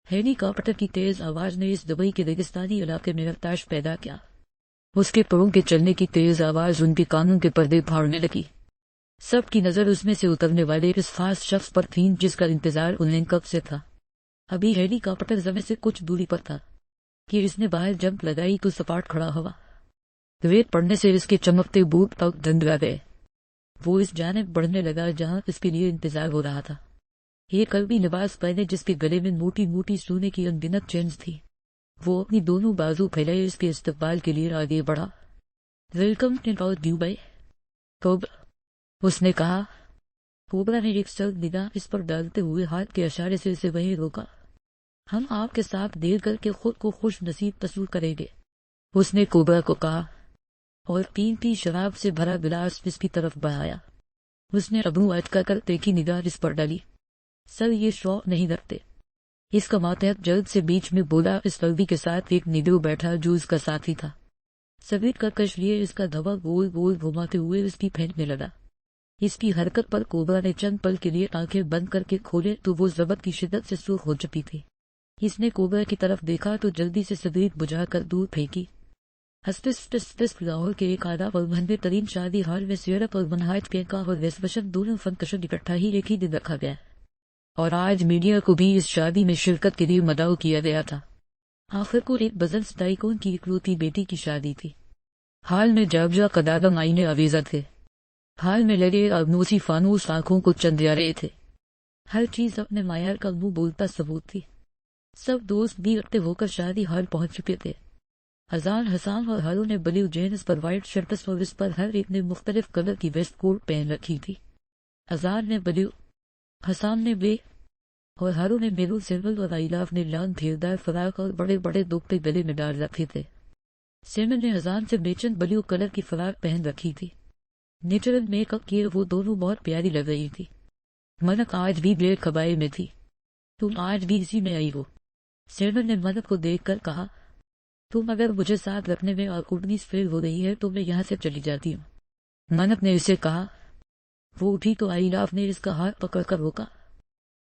ہیلی copter کی تیز آواز نے اس دبئی کے ریگستانی علاقے میں رفتار پیدا کیا۔ اس کے پروں کے چلنے کی تیز آواز ان کے کانوں کے پردے پھاڑنے لگی۔ سب کی نظر اس میں سے اترنے والے اس خاص شخص پر تھی جس کا انتظار انہیں کب سے تھا۔ ابھی ہیلی کاپٹر زمین سے کچھ دوری پر تھا کہ اس نے باہر جمپ لگائی تو سپاٹ کھڑا ہوا۔ ریت پڑنے سے اس کے چمکتے بوٹ تک دھندلا گئے۔ وہ اس جانب بڑھنے لگا جہاں اس کے لیے انتظار ہو رہا تھا۔ ایک قلبی لباس پہنے جس کے گلے میں موٹی موٹی سونے کی انگنت چینز تھی، وہ اپنی دونوں بازو پھیلائے اس کے استقبال کے لیے آگے بڑھا۔ ویلکم ٹو دبئی کوبرا، اس نے کہا۔ کوبرا نے ایک سخت نگاہ اس پر ڈالتے ہوئے ہاتھ کے اشارے سے اسے وہیں روکا۔ ہم آپ کے ساتھ دیر کر کے خود کو خوش نصیب تصور کریں گے، اس نے کوبرا کو کہا اور قیمتی شراب سے بھرا گلاس اس کی طرف بڑھایا۔ اس نے ابرو اٹکا کر تیکھی نگاہ اس پر ڈالی۔ سر یہ شوق نہیں رکھتے، اس کا ماتحت جلد سے بیچ میں بولا۔ اس لڑکی کے ساتھ ایک نیگرو بیٹھا جو اس کا ساتھی تھا۔ سگریٹ کا کش لیے اس کا دھوا گول گول گھماتے ہوئے اس کی پھینکنے لگا۔ اس کی حرکت پر کوبرا نے چند پل کے لیے آنکھیں بند کر کے کھولے تو وہ ضبط کی شدت سے سرخ ہو چکی تھی۔ اس نے کوبرا کی طرف دیکھا تو جلدی سے سگریٹ بجھا کر دور پھینکی۔ لاہور کے ایک اعلیٰ اور مہنگے ترین شادی ہال میں سیرپ اور منہاج پینکا اور ریزرویشن دونوں فنکشن اکٹھا ہی ایک ہی دن رکھا گیا، اور آج میڈیا کو بھی اس شادی میں شرکت کے لیے مدعو کیا گیا تھا۔ آخر کو ایک بزنس ٹائکون کی اکلوتی بیٹی کی شادی تھی۔ ہال میں جابجا قدادم آئینے آویزہ تھے۔ ہال میں لگے ابنوسی فانوس آنکھوں کو چندیا رہے تھے۔ ہر چیز اپنے معیار کا منہ بولتا ثبوت تھی۔ سب دوست بھی اکٹھے ہو کر شادی ہال پہنچ چکے تھے۔ اذان حسان اور ہارو نے بلیو جینس پر وائٹ شرٹس اور اس پر ہر ایک نے مختلف کلر کی ویسٹ کوٹ پہن رکھی تھی۔ اذان نے بلیو، حسان نے بے اور ہارو نے میرون سیمل اور آئیلاف نے لان پھیردار فراق اور بڑے بڑے دوپٹے گلے میں ڈال رکھے تھے۔ سیمل نے اذان سے بیچن بلیو کلر کی فراق پہن رکھی تھی۔ نیچرل میک اپ کیے وہ دونوں بہت پیاری لگ رہی تھی۔ منک آج بھی بلیک کبائے میں تھی۔ تم آج بھی اسی میں آئی ہو، سیمل نے منک کو دیکھ کر کہا۔ تم اگر مجھے ساتھ رکھنے میں اور اڑنیس فیل ہو رہی ہے تو میں یہاں سے چلی جاتی ہوں، منک نے اسے کہا۔ وہ اٹھی تو آئیلاف نے اس کا ہاتھ پکڑ کر روکا۔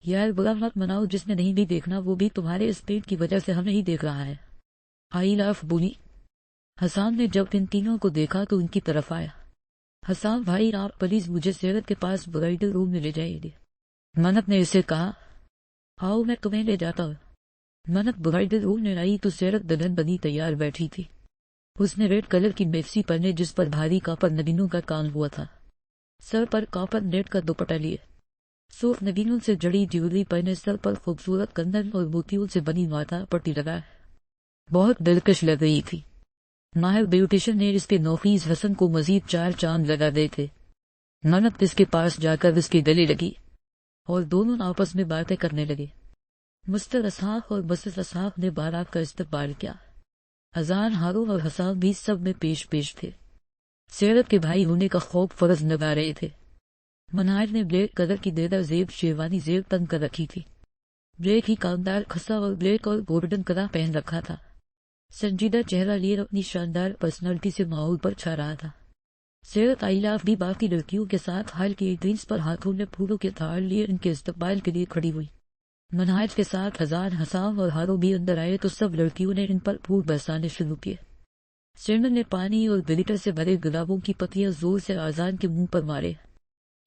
یار برا مت مناؤ، جس نے نہیں بھی دیکھنا وہ بھی تمہارے اس پیٹ کی وجہ سے ہمیں ہی دیکھ رہا ہے، آئیلاف بولی۔ حسان نے جب ان تینوں کو دیکھا تو ان کی طرف آیا۔ حسان بھائی آپ پلیز مجھے سیرت کے پاس برائڈل روم میں لے جائیں گے، منک نے اسے کہا۔ آؤ میں تمہیں لے جاتا ہوں۔ منک برائڈل روم میں آئی تو سیرت دلہن بنی تیار بیٹھی تھی۔ اس نے ریڈ کلر کی میکسی پہنے جس پر بھاری کاپر نگینوں کا کام ہوا تھا، سر پر کاپر نیٹ کا دوپٹہ لیے، سرخ نگینوں سے جڑی جیولری پہنے، سر پر خوبصورت کندن اور موتیوں سے بنی ماتھا پٹی لگا، بہت دلکش لگ رہی تھی۔ ماہر بیوٹیشن نے اس کے نوخیز حسن کو مزید 4 چاند لگا دے تھے۔ منک اس کے پاس جا کر اس کے گلے لگی اور دونوں آپس میں باتیں کرنے لگے۔ مسٹر اسحاق اور مسز اسحاق نے بارات کا استقبال کیا۔ اذان، ہارو اور حسان بھی سب میں پیش تھے۔ سیرت کے بھائی ہونے کا خوب فرض نبھا رہے تھے۔ منہاج نے بلیک کلر کی دیدہ زیب شیروانی زیب تنگ کر رکھی تھی، بلیک ہی کامدار خسا اور بلیک اور گولڈن کلا پہن رکھا تھا۔ سنجیدہ چہرہ لیے اپنی شاندار پرسنالٹی سے ماحول پر چھا رہا تھا۔ سیرت آئیلاف بھی باقی لڑکیوں کے ساتھ حال کی ڈرینکس پر ہاتھوں میں پھولوں کے تھال لیے ان کے استقبال کے لیے کھڑی ہوئی۔ منہاج کے ساتھ اذان، حسان اور ہارو بھی اندر آئے تو سب لڑکیوں نے ان پر پھول برسانے شروع کیے۔ سیمل نے پانی اور گلیٹر سے بھرے گلابوں کی پتیاں زور سے اذان کے منہ پر مارے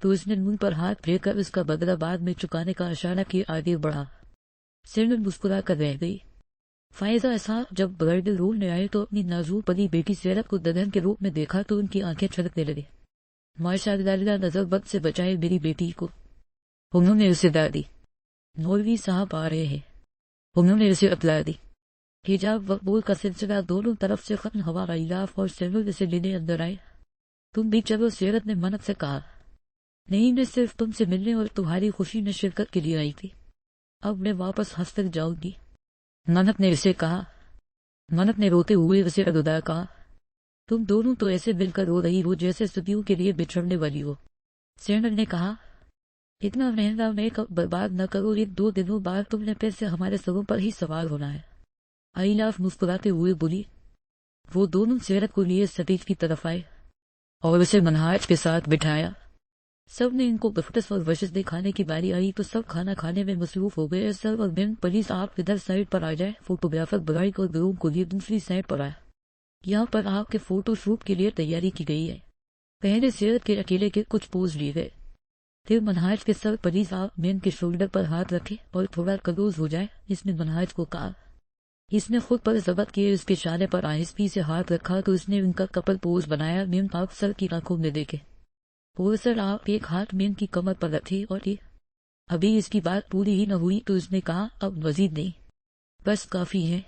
تو اس نے منہ پر ہاتھ پھیر کر اس کا بدلہ بعد میں چکانے کا اشارہ کیے آگے بڑھا۔ سیمل مسکرا کر رہ گئی۔ فائزہ اسحاق جب برائڈل روم میں آئے تو اپنی نازور پلی بیٹی سیرت کو دلہن کے روپ میں دیکھا تو ان کی آنکھیں چھلکنے لگے۔ ماشاء اللہ، نظر بد سے بچائے میری بیٹی کو، انہوں نے اسے داد دی۔ مولوی صاحب آ رہے ہیں، انہوں نے اسے اطلاع دی۔ حجاب مقبول کا سلسلہ دونوں طرف سے ختم ہوا۔ آئیلاف اور سیمل اسے لینے اندر آئے۔ تم بھی چلو، سیرت نے منک سے کہا۔ نہیں، میں صرف تم سے ملنے اور تمہاری خوشی میں شرکت کے لیے آئی تھی، اب میں واپس ہنستے جاؤں گی، منک نے اسے کہا۔ منک نے روتے ہوئے اسے ادا کہا۔ تم دونوں تو ایسے مل کر رو رہی ہو جیسے صدیوں کے لیے بچھڑنے والی ہو، سیمل نے کہا۔ اتنا مہنگا میک اپ برباد نہ کرو، 1-2 دنوں بعد تم نے پھر سے ہمارے سروں پر ہی سوار ہونا ہے، آئیلاف مسکراتے ہوئے بولی۔ وہ دونوں سیرت کو لیے سٹیج کی طرف آئے اور اسے منہاج کے ساتھ بٹھایا۔ سب نے ان کو بفٹس اور وشز دکھانے کی باری آئی تو سب کھانا کھانے میں مصروف ہو گئے. سر اور بین پولیس آپ ادھر سائڈ پر آ جائے. فوٹوگرافر بغائک اور گروم کو لیے دوسری سائڈ پر آیا. یہاں پر آپ کے فوٹو شوٹ کے لیے تیاری کی گئی ہے. پہلے سیرت کے اکیلے کے کچھ پوز لیے گئے. پھر منہاج کے سر پولیس آپ مین کے شولڈر پر ہاتھ رکھے اور تھوڑا کلوز ہو جائے. اس نے منہاج کو کہا. اس نے خود پر ضبط کیے اس کے اشارے پر آہستگی سے ہاتھ رکھا تو اس نے ان کا کپل پوز بنایا. مین آپ سر کی آنکھوں میں دیکھے. پروفیسر آپ ایک ہاتھ مین کی کمر پر رکھے اور یہ ابھی اس کی بات پوری ہی نہ ہوئی تو اس نے کہا اب مزید نہیں، بس کافی ہے.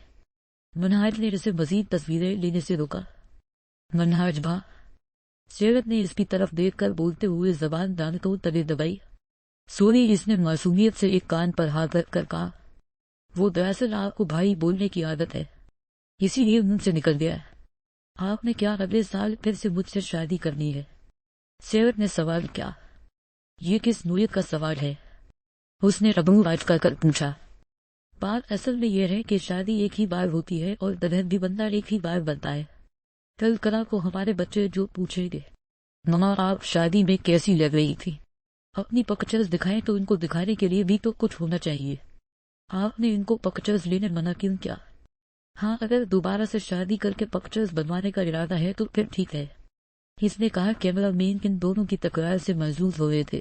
منہاج نے اسے مزید تصویریں لینے سے روکا. منہاج بھا. سیرت نے اس کی طرف دیکھ کر بولتے ہوئے زبان دانتوں تلے دبائی. سوری. اس نے معصومیت سے ایک کان پر ہاتھ رکھ کر کہا. وہ دراصل آپ کو بھائی بولنے کی عادت ہے، اسی لیے منہ سے نکل گیا. آپ نے کیا اگلے سال پھر سے مجھ سے شادی کرنی ہے؟ سیرت نے سوال کیا. یہ کس نوعیت کا سوال ہے؟ اس نے ربو آج کر پوچھا. بات اصل میں یہ ہے کہ شادی ایک ہی بار ہوتی ہے اور درہد بھی بندہ ایک ہی بار بنتا ہے. کل کلا کو ہمارے بچے جو پوچھیں گے ماما آپ شادی میں کیسی لگ رہی تھی، اپنی پکچرز دکھائیں تو ان کو دکھانے کے لیے بھی تو کچھ ہونا چاہیے. آپ نے ان کو پکچرز لینے منع کیوں کیا؟ ہاں اگر دوبارہ سے شادی کر کے پکچرز بنوانے کا ارادہ ہے تو پھر ٹھیک ہے. اس نے کہا. کیمرہ مین ان دونوں کی تکرار سے محظوظ ہوئے تھے.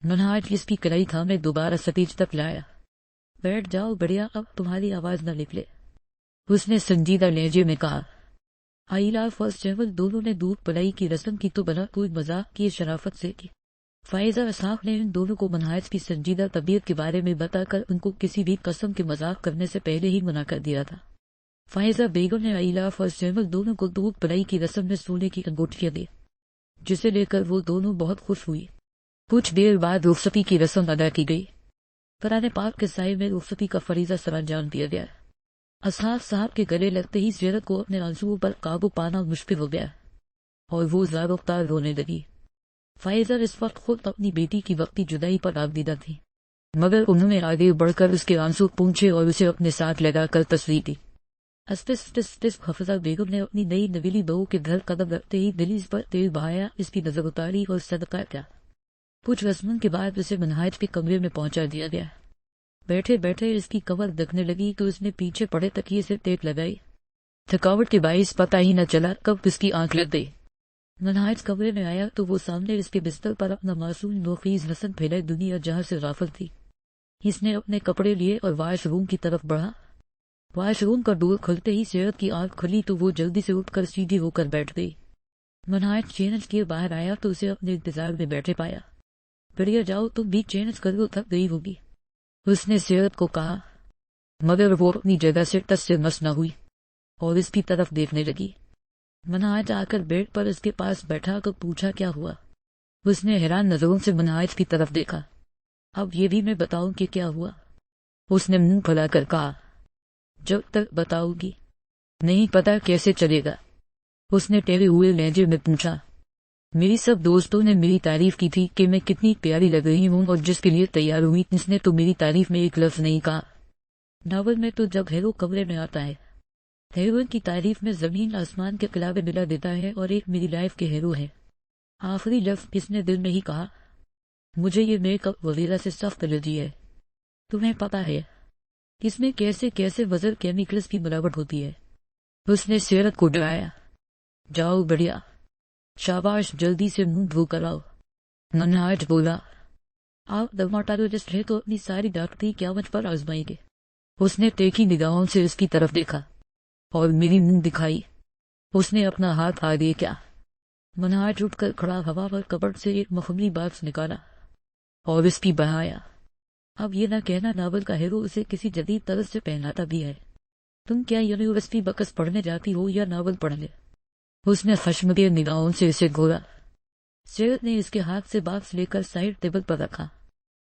منہاج اس کی کلائی تھامے دوبارہ سٹیج تک لایا. بیٹھ جاؤ بڑھیا، اب تمہاری آواز نہ نکلے. اس نے سنجیدہ لہجے میں کہا. آئلہ فرسٹ چیول دونوں نے دودھ پلائی کی رسم کی تو بنا کوئی مذاق کی شرافت سے کی. فائزہ اسحاق نے ان دونوں کو منہاج کی سنجیدہ طبیعت کے بارے میں بتا کر ان کو کسی بھی قسم کے مذاق کرنے سے پہلے ہی منع کر دیا تھا. فائزہ بیگم نے آئلہ فرسٹ چیول دونوں کو دودھ پلائی کی رسم میں سونے کی انگوٹھیاں دی، جسے لے کر وہ دونوں بہت خوش ہوئی. کچھ دیر بعد رخصتی کی رسم ادا کی گئی. قرآن پاک کے سائے میں رخصتی کا فریضہ سر انجام دیا گیا. اسحاق صاحب کے گلے لگتے ہی سیرت کو اپنے آنسوؤں پر قابو پانا مشکل ہو گیا اور وہ زار اختار رونے لگی. فائزہ اس وقت خود اپنی بیٹی کی وقتی جدائی پر آبدیدہ تھی، مگر انہوں نے آگے بڑھ کر اس کے آنسو پونچھے اور اسے اپنے ساتھ لگا کر تسلی دی. حفظہ بیگم نے اپنی نئی نویلی بہو کے گھر قدم رکھتے ہی دلیز پر تیل بہایا، اس کی نظر اتاری اور صدقہ کیا. کچھ رسموں کے بعد اسے منہاج کے کمرے میں پہنچا دیا گیا. بیٹھے بیٹھے اس کی کمر دکھنے لگی تو اس نے پیچھے پڑے تکیے سے ٹیپ لگائی. تھکاوٹ کے باعث پتہ ہی نہ چلا کب اس کی آنکھ لگ گئی. منہاج کمرے میں آیا تو وہ سامنے اس کے بستر پر اپنا معصوم نوخیز حسن پھیلائے دنیا جہاں سے غافل تھی. اس نے اپنے کپڑے لیے اور واش روم کی طرف بڑھا. واش روم کا ڈور کھلتے ہی سیرت کی آنکھ کھلی تو وہ جلدی سے اٹھ کر سیدھی ہو کر بیٹھ گئی. منہاج چینج کیے باہر آیا تو اسے اپنے انتظار میں بیٹھے پایا. بڑھیا جاؤ تم بھی چینج کرو، تھک گئی ہوگی، اس نے سیرت کو کہا. مگر وہ اپنی جگہ سے ٹس سے مس نہ ہوئی اور اس کی طرف دیکھنے لگی. منہاج آ کر بیڈ پر اس کے پاس بیٹھا تو پوچھا کیا ہوا. اس نے حیران نظروں سے منہاج کی طرف دیکھا. اب یہ بھی میں بتاؤں کہ کیا ہوا؟ اس نے منہ پھیلا کر کہا. جب تک بتاؤ گی نہیں پتا کیسے چلے گا، اس نے ٹیڑھے ہوئے لہجے میں پوچھا. میری سب دوستوں نے میری تعریف کی تھی کہ میں کتنی پیاری لگ رہی ہوں اور جس کے لیے تیار ہوئی اس نے تو میری تعریف میں ایک لفظ نہیں کہا. ناول میں تو جب ہیرو کمرے میں آتا ہے ہیروئن کی تعریف میں زمین آسمان کے قلعے ملا دیتا ہے اور ایک میری لائف کے ہیرو ہے. آخری لفظ کس نے دل میں ہی کہا. مجھے یہ میک اپ وغیرہ سے سخت الرجی ہے، تمہیں پتا ہے اس میں کیسے کیسے وزر کیمیکلز کی ملاوٹ ہوتی ہے. اس نے سیرت کو ڈرایا. جاؤ بڑھیا، شاباش، جلدی سے منہ دھو کر آؤ. منہاج بولا. آپ ڈرماٹولوجسٹ ہے تو اپنی ساری ڈاکٹری کیا مجھ پر آزمائیں گے؟ اس نے تیکھی نگاہوں سے اس کی طرف دیکھا اور میری منہ دکھائی. اس نے اپنا ہاتھ آگے کیا. منہاج اٹھ کر کھڑا ہوا پر کپبورڈ سے ایک مخملی باکس نکالا اور اس کی بہایا. اب یہ نہ کہنا ناول کا ہیرو اسے کسی جدید طرز سے پہناتا بھی ہے. تم کیا یونیورسٹی بکس پڑھنے جاتی ہو یا ناول پڑھنے؟ اس نے خشمگین نگاہوں سے اسے گھورا. سیرت نے اس کے ہاتھ سے باکس لے کر سائڈ ٹیبل پر رکھا.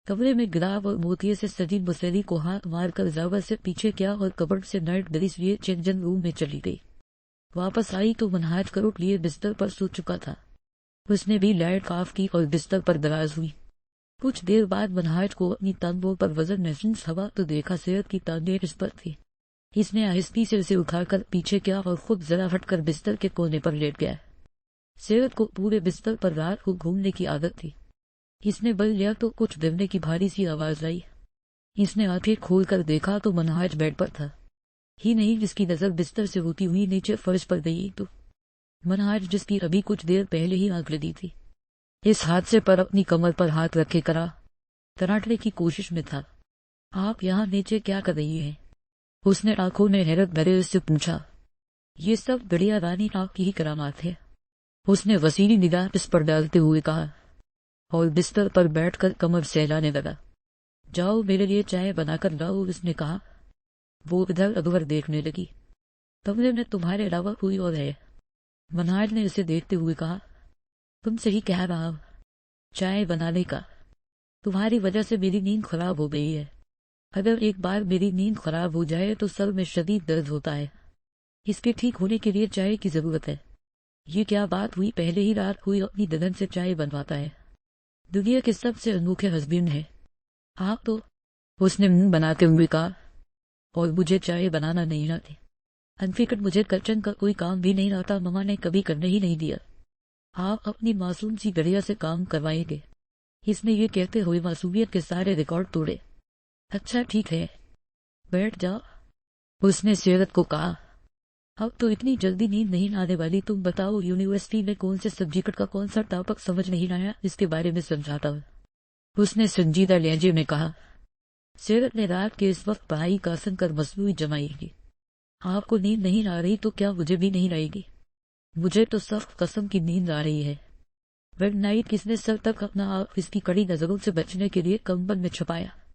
کمرے میں گلاب اور موتیے سے سجی مسیری کو ہاتھ مار کر زاور سے پیچھے کیا اور کپبورڈ سے نائٹ ڈریس لیے چینجن روم میں چلی گئی. واپس آئی تو منہاج کروٹ لیے بستر پر سو چکا تھا. اس نے بھی لائٹ آف کی اور بستر پر دراز ہوئی. کچھ دیر بعد منہاج کو اپنی تانبوں پر وزن محسوس ہوا تو دیکھا سیرت کی ٹانگیں اس پر تھی. اس نے آہستگی سے اسے اٹھا کر پیچھے کیا اور خود ذرا ہٹ کر بستر کے کونے پر لیٹ گیا. سیرت کو پورے بستر پر رات کو گھومنے کی عادت تھی. اس نے بل لیا تو کچھ دبنے کی بھاری سی آواز آئی۔ اس نے آنکھیں کھول کر دیکھا تو منہاج بیڈ پر تھا ہی نہیں جس کی نظر بستر سے ہوتی ہوئی نیچے فرش پر گئی تو منہاج جس کی ابھی کچھ دیر پہلے ہی آنکھ لگی تھی اس حادثے پر اپنی کمر پر ہاتھ رکھے کرا تراٹنے کی کوشش میں تھا۔ آپ یہاں نیچے کیا کر رہی ہیں؟ اس نے آنکھوں میں حیرت بھرے اس سے پوچھا۔ یہ سب بڑھیا رانی آپ کی ہی کرامات ہے، اس نے وسیلی نگاہ اس پر ڈالتے ہوئے کہا اور بستر پر بیٹھ کر کمر سہلانے لگا۔ جاؤ میرے لیے چائے بنا کر لاؤ، اس نے کہا۔ وہ ادھر ادھر دیکھنے لگی۔ کمرے میں تمہارے علاوہ کوئی اور ہے؟ منہاج نے اسے دیکھتے ہوئے کہا۔ تم سے ہی کہہ رہا ہوں، چائے بنانے کا۔ تمہاری وجہ سے میری نیند خراب ہو گئی ہے، اگر ایک بار میری نیند خراب ہو جائے تو سر میں شدید درد ہوتا ہے، اس کے ٹھیک ہونے کے لیے چائے کی ضرورت ہے۔ یہ کیا بات ہوئی، پہلے ہی رات ہوئی اپنی دلہن سے چائے بنواتا ہے؟ دنیا کے سب سے انوکھے ہسبینڈ ہیں آپ تو، اس نے منہ بناتے ہوئے کہا، اور مجھے چائے بنانا نہیں آتی۔ انفکر مجھے کچن کا کوئی کام بھی نہیں آتا، مما نے کبھی کرنے ہی نہیں دیا۔ آپ اپنی معصوم سی گڑیا سے کام کروائیں گے؟ اس نے یہ کہتے ہوئے معصومیت کے سارے ریکارڈ توڑے۔ اچھا ٹھیک ہے، بیٹھ جاؤ، اس نے سیرت کو کہا۔ اب تو اتنی جلدی نیند نہیں آنے والی، تم بتاؤ یونیورسٹی میں کون سے سبجیکٹ کا کون سا ٹاپک سمجھ نہیں آیا، اس کے بارے میں سمجھاتا ہوں، اس نے سنجیدہ لہجے میں کہا۔ سیرت نے رات کے اس وقت پڑھائی کا سن کر مصنوعی جمائی گی۔ آپ کو نیند نہیں آ رہی تو کیا مجھے بھی نہیں آئے گی؟ مجھے تو سخت قسم کی نیند آ رہی ہے۔ ریڈ نائٹ کس نے سر تک اپنا آپ اس کی کڑی نظروں سے بچنے کے لیے کمبل میں چھپایا۔